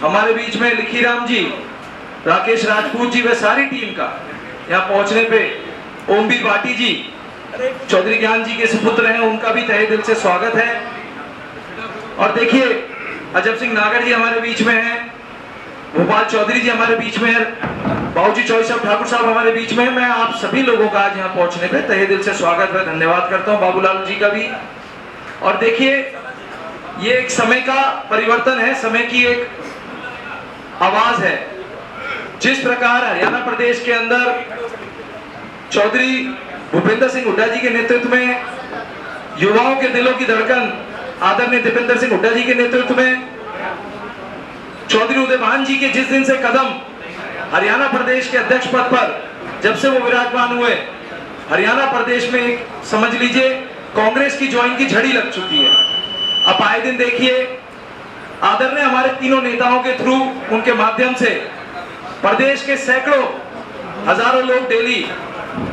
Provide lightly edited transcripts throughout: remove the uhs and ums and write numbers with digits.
हमारे बीच में लिखीराम जी, राकेश राजपूत जी व सारी टीम का यहाँ पहुंचने पे ओमबीर भाटी जी, चौधरी ज्ञान जी के सुपुत्र हैं, उनका भी तहे दिल से स्वागत है। और देखिए अजब सिंह नागर जी हमारे बीच में हैं, भोपाल चौधरी जी हमारे बीच में है, बाबूजी चौधरी साहब ठाकुर साहब हमारे बीच में है। मैं आप सभी लोगों का आज यहाँ पहुंचने पे तहे दिल से स्वागत व धन्यवाद करता हूँ, बाबूलाल जी का भी। और देखिए ये एक समय का परिवर्तन है, समय की एक आवाज है। जिस प्रकार हरियाणा प्रदेश के अंदर चौधरी भूपेंद्र सिंह हुड्डा जी के नेतृत्व में युवाओं के दिलों की धड़कन आदरणीय दीपेंद्र सिंह हुड्डा जी के नेतृत्व में चौधरी उदयभान जी के जिस दिन से कदम हरियाणा प्रदेश के अध्यक्ष पद पर जब से वो विराजमान हुए, हरियाणा प्रदेश में एक समझ लीजिए कांग्रेस की ज्वाइन की झड़ी लग चुकी है। अब आए दिन देखिए आदरणीय हमारे तीनों नेताओं के थ्रू, उनके माध्यम से प्रदेश के सैकड़ों हजारों लोग डेली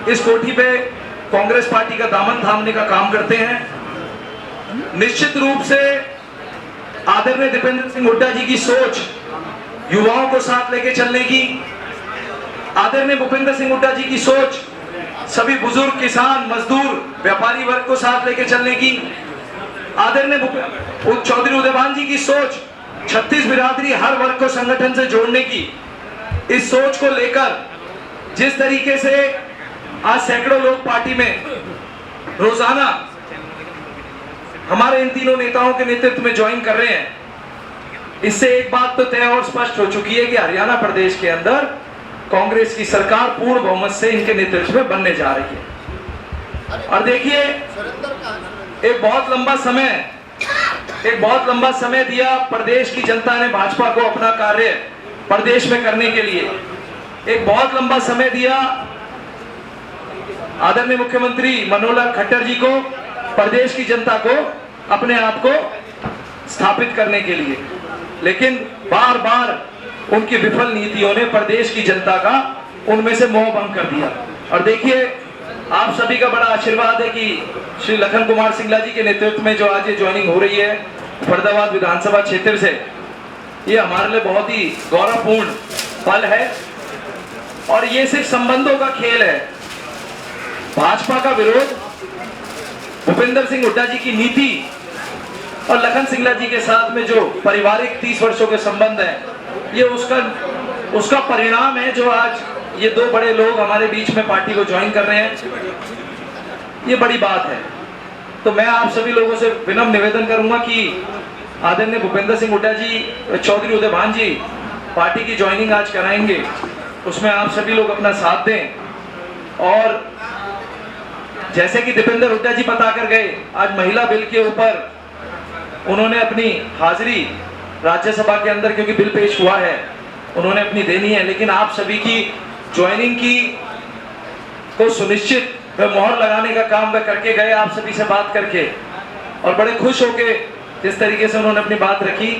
इस कोठी पे कांग्रेस पार्टी का दामन थामने का काम करते हैं। निश्चित रूप से आदरणीय दीपेंद्र सिंह हुड्डा जी की सोच युवाओं को साथ लेके चलने की, आदरणीय भूपेंद्र सिंह हुड्डा जी की सोच सभी बुजुर्ग, किसान, मजदूर, व्यापारी वर्ग को साथ लेके चलने की, आदरणीय चौधरी उदयभान जी की सोच 36 बिरादरी हर वर्ग को संगठन से जोड़ने की, इस सोच को लेकर जिस तरीके से आज सैकड़ों लोग पार्टी में रोजाना हमारे इन तीनों नेताओं के नेतृत्व में ज्वाइन कर रहे हैं, इससे एक बात तो तय और स्पष्ट हो चुकी है कि हरियाणा प्रदेश के अंदर कांग्रेस की सरकार पूर्ण बहुमत से इनके नेतृत्व में बनने जा रही है। और देखिए एक बहुत लंबा समय दिया प्रदेश की जनता ने भाजपा को अपना कार्य प्रदेश में करने के लिए, एक बहुत लंबा समय दिया आदरणीय मुख्यमंत्री मनोहर लाल खट्टर जी को प्रदेश की जनता को अपने आप को स्थापित करने के लिए, लेकिन बार बार उनकी विफल नीतियों ने प्रदेश की जनता का उनमें से मोह भंग कर दिया। और देखिए आप सभी का बड़ा आशीर्वाद है कि श्री लखन कुमार सिंगला जी के नेतृत्व में जो आज ये ज्वाइनिंग हो रही है फरीदाबाद विधानसभा क्षेत्र से, ये हमारे लिए बहुत ही गौरवपूर्ण पल है। और ये सिर्फ संबंधों का खेल है। भाजपा का विरोध भूपेंद्र सिंह हुड्डा जी की नीति और लखन सिंगला जी के साथ में जो पारिवारिक 30 वर्षों के संबंध है, ये उसका परिणाम है जो आज ये दो बड़े लोग हमारे बीच में पार्टी को ज्वाइन कर रहे हैं। ये बड़ी बात है। तो मैं आप सभी लोगों से विनम्र निवेदन करूंगा कि आदरणीय भूपेंद्र सिंह हुड्डा जी, चौधरी उदयभान जी पार्टी की ज्वाइनिंग आज कराएंगे, उसमें आप सभी लोग अपना साथ दें। और जैसे कि दीपेंद्र हुड्डा जी बता कर गए, आज महिला बिल के ऊपर उन्होंने अपनी हाजिरी राज्यसभा के अंदर, क्योंकि बिल पेश हुआ है, उन्होंने अपनी देनी है, लेकिन आप सभी की ज्वाइनिंग की को सुनिश्चित व मोहर लगाने का काम वे करके गए, आप सभी से बात करके, और बड़े खुश होके जिस तरीके से उन्होंने अपनी बात रखी।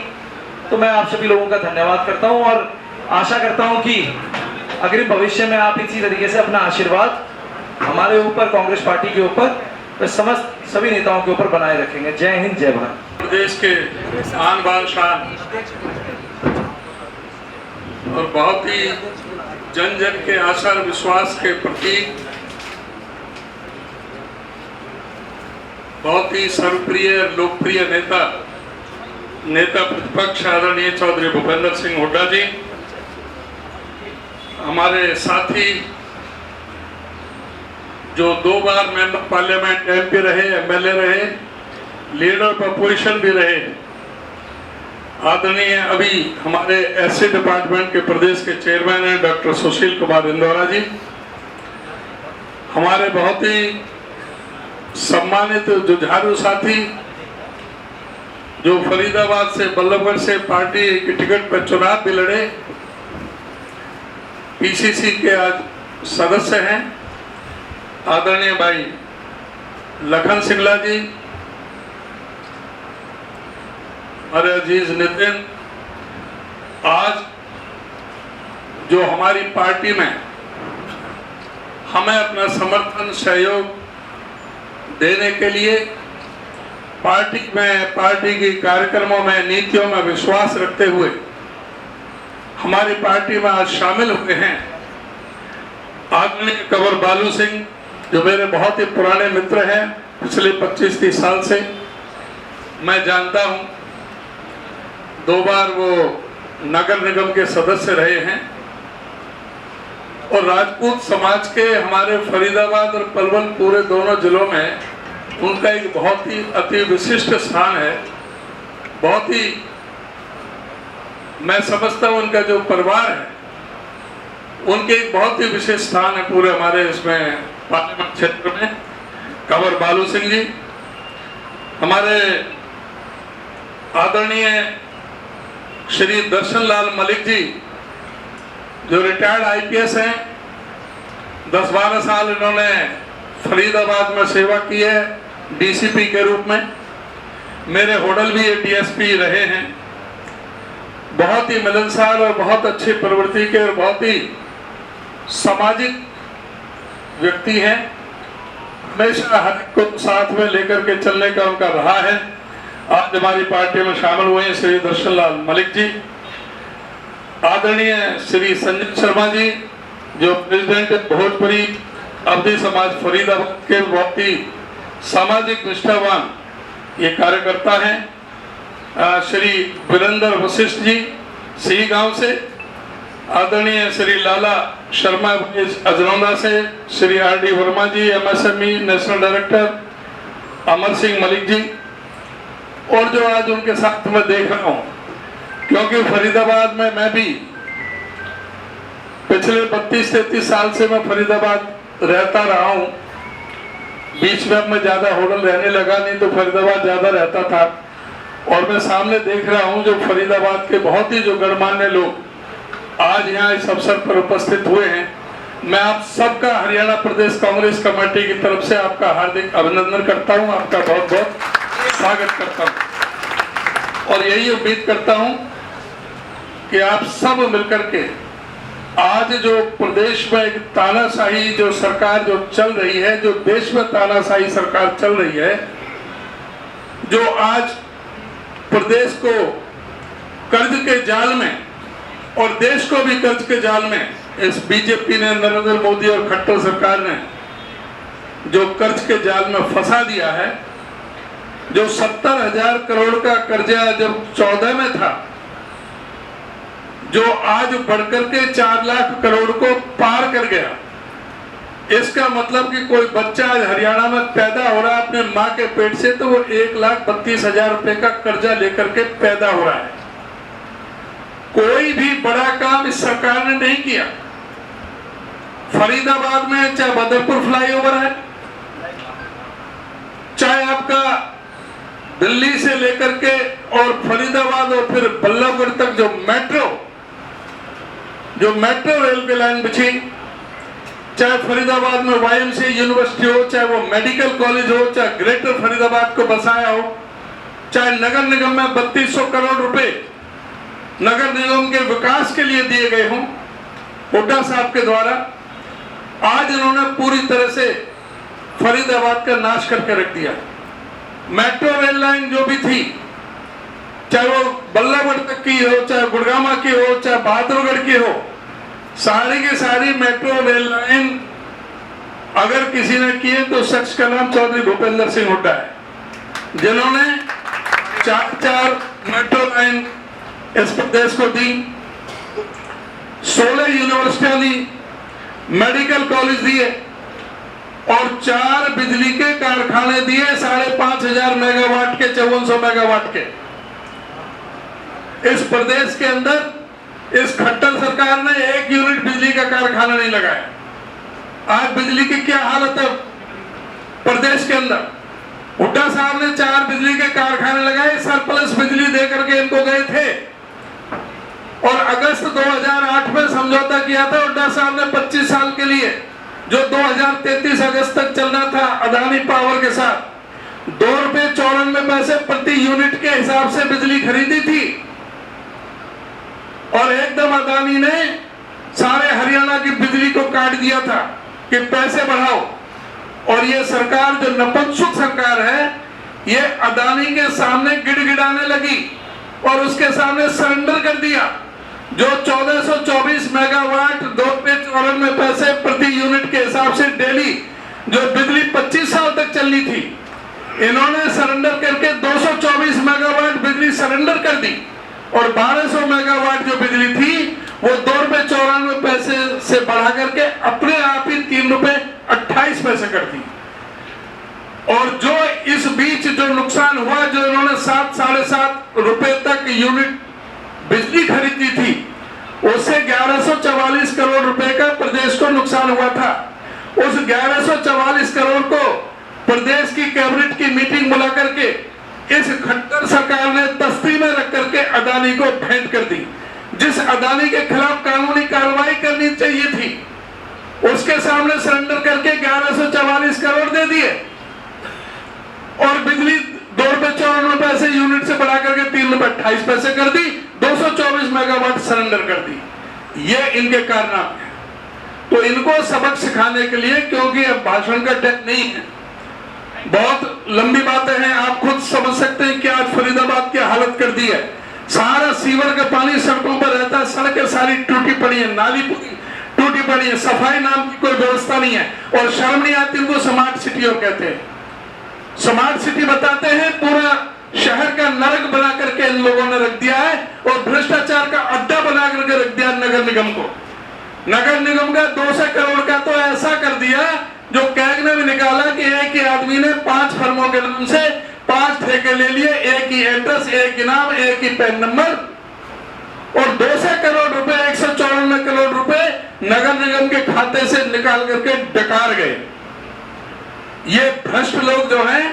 तो मैं आप सभी लोगों का धन्यवाद करता हूं और आशा करता हूं कि अग्रिम भविष्य में आप इसी तरीके से अपना आशीर्वाद हमारे ऊपर, कांग्रेस पार्टी के ऊपर, समस्त सभी नेताओं के ऊपर बनाए रखेंगे। जय हिंद, जय भारत। प्रदेश के आन बान शान और बहुत ही जन जन के आशा और विश्वास के प्रतीक, बहुत ही सर्वप्रिय लोकप्रिय नेता प्रतिपक्ष आदरणीय चौधरी भूपेंद्र सिंह हुड्डा जी, हमारे साथी जो 2 बार मेंबर पार्लियामेंट एमपी रहे, एमएलए रहे, लीडर ऑफ अपोजिशन भी रहे, आदरणीय अभी हमारे एससी डिपार्टमेंट के प्रदेश के चेयरमैन हैं डॉक्टर सुशील कुमार इंदौरा जी, हमारे बहुत ही सम्मानित जुझारू साथी जो फरीदाबाद से, बल्लभगढ़ से पार्टी की टिकट पर चुनाव भी लड़े, पीसीसी के आज सदस्य हैं, आदरणीय भाई लखन सिंगला जी, हमारे अजीज नितिन, आज जो हमारी पार्टी में हमें अपना समर्थन सहयोग देने के लिए, पार्टी की कार्यक्रमों में, नीतियों में विश्वास रखते हुए हमारी पार्टी में आज शामिल हुए हैं आदरणीय कंवर बालू सिंह, जो मेरे बहुत ही पुराने मित्र हैं, पिछले 25-30 साल से मैं जानता हूं। 2 बार वो नगर निगम के सदस्य रहे हैं और राजपूत समाज के हमारे फरीदाबाद और पलवल पूरे दोनों जिलों में उनका एक बहुत ही अति विशिष्ट स्थान है। बहुत ही मैं समझता हूं उनका जो परिवार है उनके एक बहुत ही विशेष स्थान है पूरे हमारे इसमें पार्लियामेंट क्षेत्र में। कंवर बालू सिंह जी, हमारे आदरणीय श्री दर्शन लाल मलिक जी, जो रिटायर्ड आईपीएस हैं, 10-12 साल इन्होंने फरीदाबाद में सेवा की है डीसीपी के रूप में। मेरे होटल भी डीएसपी रहे हैं। बहुत ही मिलनसार और बहुत अच्छी प्रवृत्ति के और बहुत ही सामाजिक व्यक्ति हैं। हमेशा हर एक को साथ में लेकर के चलने का उनका रहा है। आज हमारी पार्टी में शामिल हुए हैं श्री दर्शन लाल मलिक जी, आदरणीय श्री संजय शर्मा जी, जो प्रेसिडेंट भोजपुरी अवधी समाज फरीदाबाद के बहुत ही सामाजिक निष्ठावान ये कार्यकर्ता हैं। श्री वीरेंद्र वशिष्ठ जी सी गांव से, आदरणीय श्री लाला शर्मा अजनौदा से, श्री आर.डी. वर्मा जी MSME national director, Amar Singh Malik ji, और जो आज उनके साथ में देख रहा हूं, क्योंकि फरीदाबाद में मैं भी पिछले 32-33 साल से मैं फरीदाबाद रहता रहा हूं। बीच में अब मैं ज्यादा होटल रहने लगा, नहीं तो फरीदाबाद ज्यादा रहता था। और मैं सामने देख रहा हूं जो फरीदाबाद के बहुत ही जो गणमान्य लोग आज यहाँ इस अवसर पर उपस्थित हुए हैं। मैं आप सबका हरियाणा प्रदेश कांग्रेस कमेटी की तरफ से आपका हार्दिक अभिनंदन करता हूं, आपका बहुत बहुत स्वागत करता हूं और यही उम्मीद करता हूं कि आप सब मिलकर के आज जो प्रदेश में एक तानाशाही जो सरकार जो चल रही है, जो देश में तानाशाही सरकार चल रही है, जो आज प्रदेश को कर्ज के जाल में और देश को भी कर्ज के जाल में इस बीजेपी ने, नरेंद्र मोदी और खट्टर सरकार ने जो कर्ज के जाल में फंसा दिया है। जो 70,000 करोड़ का कर्जा जब 14 में था, जो आज बढ़कर के 4 लाख करोड़ को पार कर गया। इसका मतलब कि कोई बच्चा हरियाणा में पैदा हो रहा है अपने मां के पेट से, तो वो 1,32,000 रुपए का कर्जा लेकर के पैदा हो रहा है। कोई भी बड़ा काम इस सरकार ने नहीं किया। फरीदाबाद में चाहे बदरपुर फ्लाईओवर है, चाहे आपका दिल्ली से लेकर के और फरीदाबाद और फिर बल्लभगढ़ तक जो मेट्रो रेल की लाइन बिछी, चाहे फरीदाबाद में वाईएमसीए यूनिवर्सिटी हो, चाहे वो मेडिकल कॉलेज हो, चाहे ग्रेटर फरीदाबाद को बसाया हो, चाहे नगर निगम में 3200 करोड़ रुपए नगर निगम के विकास के लिए दिए गए हों हुड्डा साहब के द्वारा, आज इन्होंने पूरी तरह से फरीदाबाद का नाश करके रख दिया। मेट्रो रेल लाइन जो भी थी, चाहे वो बल्लभगढ़ तक की हो, चाहे गुड़गामा की हो, चाहे बहादुरगढ़ की हो, सारी की सारी मेट्रो रेल लाइन अगर किसी ने की है तो शख्स का नाम चौधरी भूपेंद्र सिंह हुड्डा है, जिन्होंने 4 मेट्रो लाइन इस प्रदेश को दी, 16 यूनिवर्सिटियां दी, मेडिकल कॉलेज दिए और 4 बिजली के कारखाने दिए 5,500 मेगावाट के, 5400 मेगावाट के। इस प्रदेश के अंदर इस खट्टर सरकार ने 1 यूनिट बिजली का कारखाना नहीं लगाया। आज बिजली की क्या हालत है प्रदेश के अंदर? हुड्डा साहब ने 4 बिजली के कारखाने लगाए, सरप्लस बिजली देकर के इनको गए थे और अगस्त 2008 में समझौता किया था हुड्डा साहब ने 25 साल के लिए, जो 2033 अगस्त तक चलना था अदानी पावर के साथ। 2 रुपए 94 पैसे प्रति यूनिट के हिसाब से बिजली खरीदी थी और एकदम अदानी ने सारे हरियाणा की बिजली को काट दिया था कि पैसे बढ़ाओ। और ये सरकार जो नपुंसक सरकार है, ये अदानी के सामने गिड़गिड़ाने लगी और उसके सामने सरेंडर कर दिया जो 1424 मेगावाट 2 रुपए 94 पैसे प्रति यूनिट के हिसाब से डेली जो बिजली 25 साल तक चलनी थी, इन्होंने सरेंडर करके 224 मेगावाट बिजली सरेंडर कर दी और 1200 मेगावाट जो बिजली थी वो 2 रुपए 94 पैसे से बढ़ा करके अपने आप ही 3 रुपए 28 पैसे कर दी। और जो इस बीच जो नुकसान हुआ, जो इन्होंने 7-7.5 रुपए तक यूनिट बिजली खरीदी थी, उससे 1144 करोड़ रुपए का प्रदेश को नुकसान हुआ था। उस 1144 करोड़ को प्रदेश की कैबिनेट की मीटिंग बुला करके इस खट्टर सरकार ने तस्ती में रख करके अदानी को भेंट कर दी। जिस अदानी के खिलाफ कानूनी कार्रवाई करनी चाहिए थी, उसके सामने सरेंडर करके 1144 करोड़ दे दिए और बिजली 2 रुपए 94 पैसे यूनिट से बढ़ा करके 3 रुपए 28 पैसे कर दी, 224 मेगावाट सरेंडर कर दी। ये इनके कारनामे हैं। तो इनको सबक सिखाने के लिए, क्योंकि अब भाषण का टैग नहीं है, बहुत लंबी बातें हैं, आप खुद समझ सकते हैं कि आज फरीदाबाद की हालत कर दी है। सारा सीवर का पानी सड़कों पर रहता है, सड़कें सारी टूटी पड़ी है, नाली पूरी टूटी पड़ी है, सफाई नाम की कोई व्यवस्था नहीं है। और शर्म नहीं आती इनको स्मार्ट सिटी और कहते हैं, स्मार्ट सिटी बताते हैं। पूरा शहर का नरक बना करके इन लोगों ने रख दिया है और भ्रष्टाचार का अड्डा बना करके रख दिया नगर निगम को। नगर निगम का 200 करोड़ का तो ऐसा कर दिया जो कैग ने भी निकाला कि एक ही आदमी ने 5 फर्मों के नाम से 5 ठेके ले लिए, एक ही एड्रेस, एक ही नाम, एक ही पैन नंबर, और 200 करोड़ रुपए 194 करोड़ रुपए नगर निगम के खाते से निकाल करके डकार गए। ये भ्रष्ट लोग जो हैं,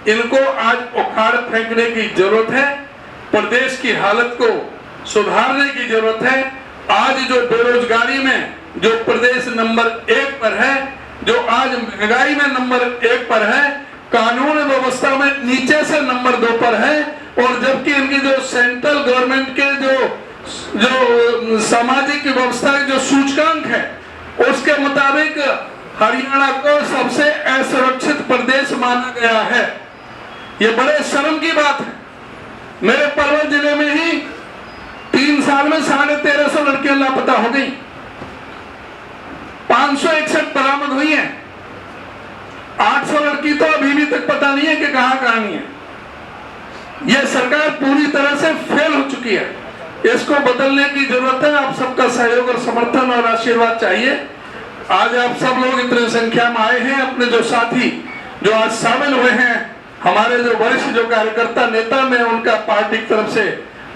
इनको आज उखाड़ फेंकने की जरूरत है। प्रदेश की हालत को सुधारने की जरूरत है। आज जो बेरोजगारी में जो प्रदेश नंबर 1 पर है, जो आज महंगाई में नंबर 1 पर है, कानून व्यवस्था में नीचे से नंबर 2 पर है, और जबकि इनकी जो सेंट्रल गवर्नमेंट के जो सामाजिक व्यवस्था के जो सूचकांक है, उसके मुताबिक हरियाणा को सबसे असुरक्षित प्रदेश माना गया है। ये बड़े शर्म की बात है। मेरे पलवल जिले में ही 3 साल में 1350 लड़कियां लापता हो गई, 561 बरामद हुई हैं, 800 लड़की तो अभी भी तक पता नहीं है कि कहां कहानी है। यह सरकार पूरी तरह से फेल हो चुकी है। इसको बदलने की जरूरत है। आप सबका सहयोग और समर्थन और आशीर्वाद चाहिए। आज आप सब लोग इतने संख्या में आए हैं। अपने जो साथी जो आज शामिल हुए हैं, हमारे जो वरिष्ठ जो कार्यकर्ता नेता, मैं उनका पार्टी की तरफ से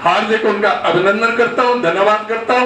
हार्दिक उनका अभिनंदन करता हूं, धन्यवाद करता हूं।